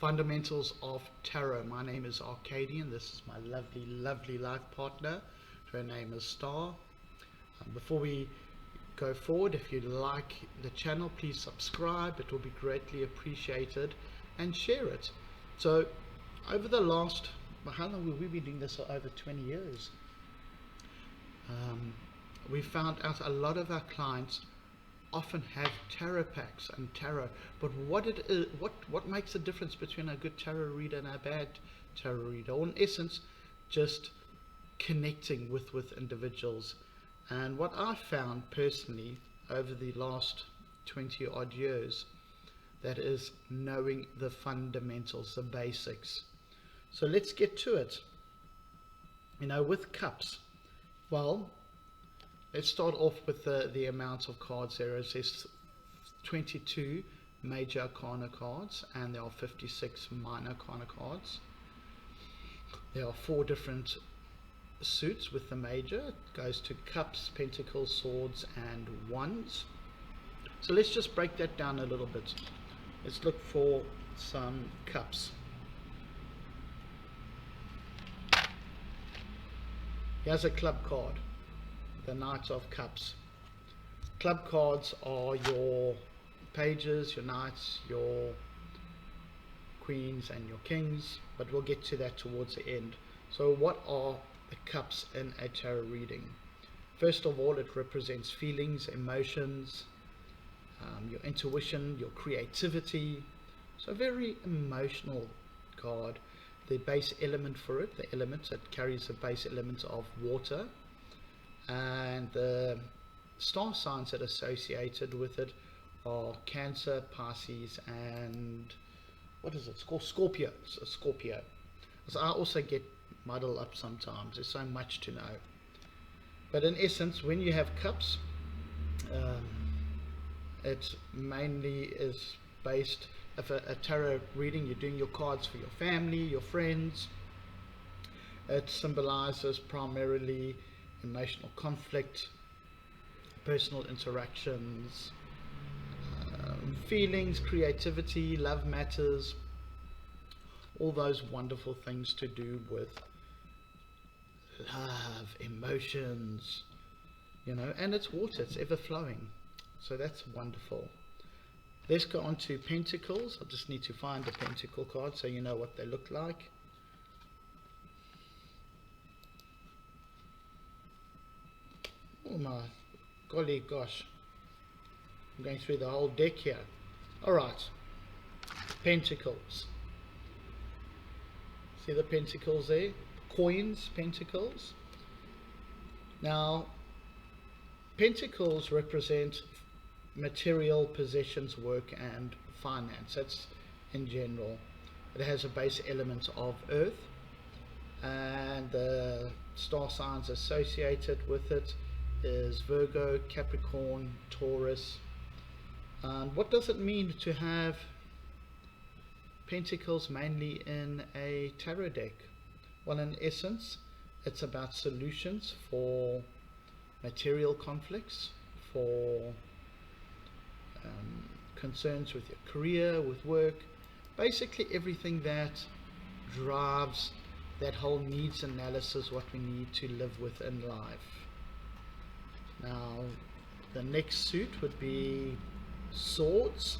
Fundamentals of Tarot. My name is Arcadian. This is my lovely life partner. Her name is Star. Before we go forward, if you like the channel, please subscribe. It will be greatly appreciated, and share it. So over the last, how long have we been doing this? Over 20 years. We found out a lot of our clients often have tarot packs and tarot, but what makes the difference between a good tarot reader and a bad tarot reader? Or in essence, just connecting with individuals. And what I found personally over the last 20 odd years, that is knowing the fundamentals, the basics. So let's get to it. With cups, well, let's start off with the amount of cards there is. There's 22 major arcana cards, and there are 56 minor arcana cards. There are 4 different suits with the major. It goes to cups, pentacles, swords, and wands. So let's just break that down a little bit. Let's look for some cups. Here's a club card. The Knight of Cups. Club cards are your pages, your knights, your queens, and your kings, but we'll get to that towards the end. So what are the cups in a tarot reading? First of all, it represents feelings, emotions, your intuition, your creativity. So a very emotional card. The base element for it, it carries the base element of water. And the star signs that are associated with it are Cancer, Pisces, and what is it? It's called Scorpio. So Scorpio. So I also get muddled up sometimes. There's so much to know. But in essence, when you have cups, it mainly is based. If a tarot reading, you're doing your cards for your family, your friends. It symbolizes primarily emotional conflict, personal interactions, feelings, creativity, love matters, all those wonderful things to do with love, emotions, and it's water, it's ever flowing. So that's wonderful. Let's go on to pentacles. I just need to find a pentacle card so you know what they look like. Oh my golly gosh, I'm going through the whole deck here. Alright, pentacles. See the pentacles there? Coins, pentacles. Now, pentacles represent material, possessions, work, and finance. That's in general. It has a base element of earth, and the star signs associated with it is Virgo, Capricorn, Taurus. And what does it mean to have pentacles mainly in a tarot deck? Well, in essence, it's about solutions for material conflicts, for concerns with your career, with work, basically everything that drives that whole needs analysis, what we need to live with in life. Now, the next suit would be swords.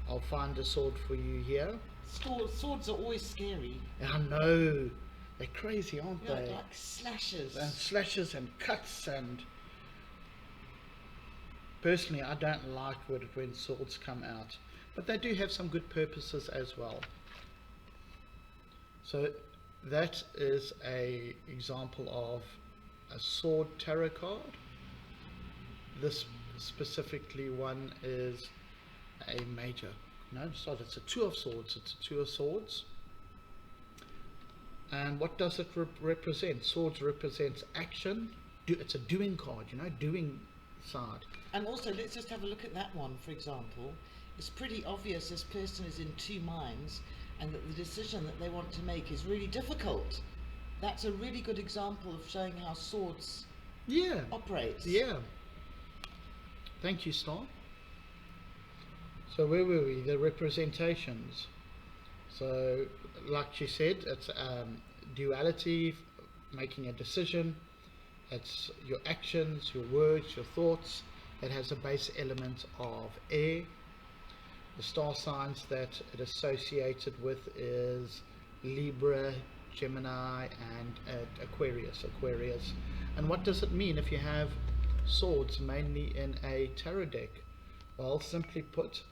I'll find a sword for you here. Swords are always scary. I know. They're crazy, aren't they? Like slashes. And slashes and cuts. And personally, I don't like when swords come out. But they do have some good purposes as well. So that is an example of a sword tarot card. This specifically one is a major. No, it's a 2 of swords. It's a 2 of swords. And what does it represent? Swords represents action. It's a doing card, doing side. And also, let's just have a look at that one, for example. It's pretty obvious this person is in 2 minds, and that the decision that they want to make is really difficult. That's a really good example of showing how swords operates. Yeah. Thank you, Star. So where were we? The representations. So, like she said, it's duality, making a decision. It's your actions, your words, your thoughts. It has a base element of air. The star signs that it is associated with is Libra, Gemini, and Aquarius. And what does it mean if you have swords mainly in a tarot deck? Well, simply put,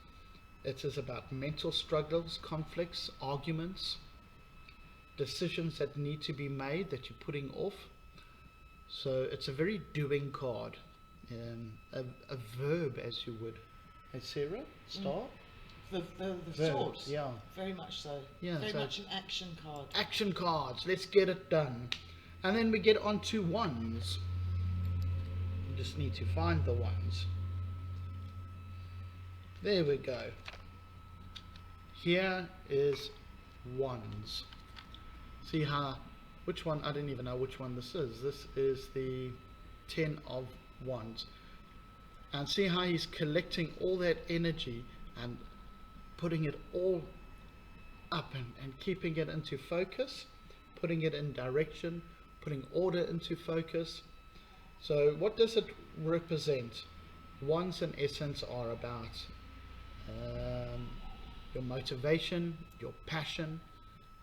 it is about mental struggles, conflicts, arguments, decisions that need to be made that you're putting off. So it's a very doing card, a verb, as you would. Hey, Sarah, star? The Verbs, swords, yeah. very much so. Yeah, very so much an action card. Action cards, let's get it done. And then we get on to wands. You just need to find the ones. There we go. Here is wands. See how, which one, I don't even know which one this is. This is the 10 of wands. And see how he's collecting all that energy and putting it all up and keeping it into focus, putting it in direction, putting order into focus. So what does it represent? Wands in essence are about your motivation, your passion,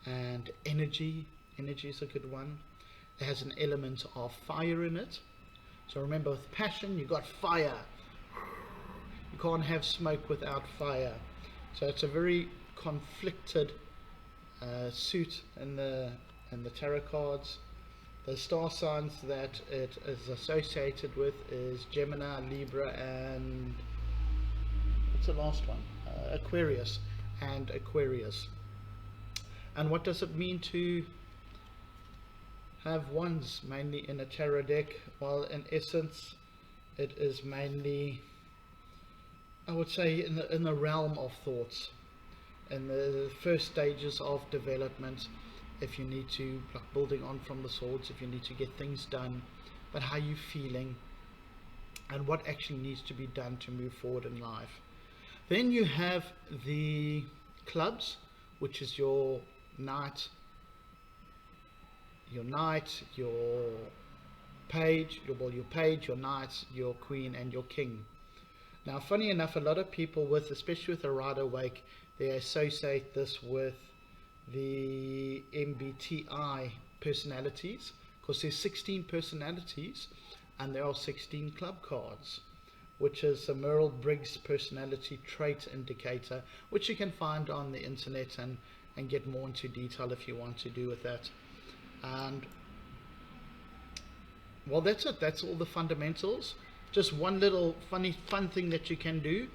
and energy. Energy is a good one. It has an element of fire in it. So remember, with passion, you got fire. You can't have smoke without fire. So it's a very conflicted suit in the tarot cards. The star signs that it is associated with is Gemini, Libra, and what's the last one? Aquarius and Aquarius. And what does it mean to have wands mainly in a tarot deck? Well, in essence, it is mainly, I would say, in the realm of thoughts, in the first stages of development. If you need to, like building on from the swords, if you need to get things done, but how you feeling and what actually needs to be done to move forward in life. Then you have the clubs, which is your knight, your page, your knight, your queen, and your king. Now, funny enough, a lot of people especially with a Rider-Waite, they associate this with the MBTI personalities, because there's 16 personalities and there are 16 club cards, which is the Merrill-Briggs personality trait indicator, which you can find on the internet and get more into detail if you want to do with that. And well, that's it. That's all the fundamentals. Just one little fun thing that you can do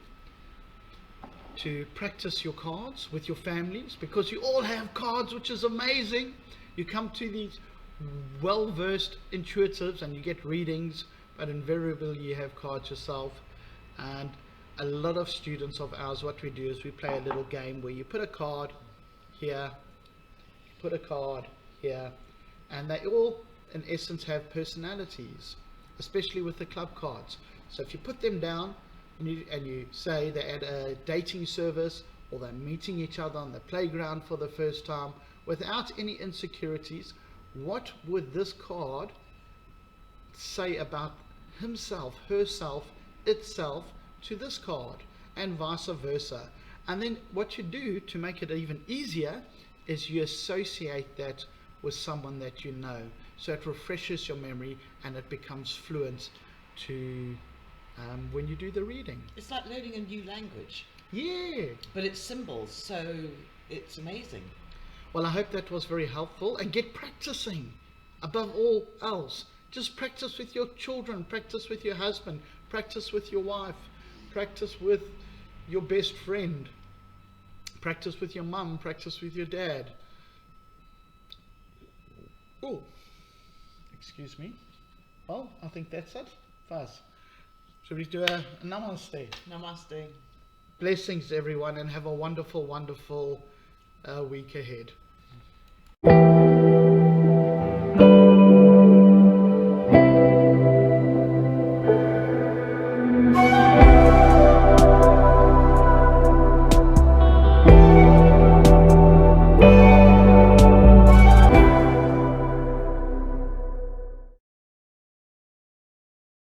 to practice your cards with your families, because you all have cards, which is amazing. You come to these well-versed intuitives and you get readings, but invariably you have cards yourself. And a lot of students of ours, what we do is we play a little game where you put a card here, you put a card here, and they all in essence have personalities, especially with the club cards. So if you put them down and you say they're at a dating service, or they're meeting each other on the playground for the first time without any insecurities, what would this card say about himself, herself, itself to this card, and vice versa? And then what you do to make it even easier is you associate that with someone that you know, so it refreshes your memory and it becomes fluent to when you do the reading. It's like learning a new language. Yeah. But it's symbols, so it's amazing. Well, I hope that was very helpful, and get practicing above all else. Just practice with your children, practice with your husband, practice with your wife, practice with your best friend, practice with your mum, practice with your dad. Oh, excuse me. Well, I think that's it. Fast. Should we do a namaste? Namaste. Blessings, everyone, and have a wonderful, wonderful week ahead.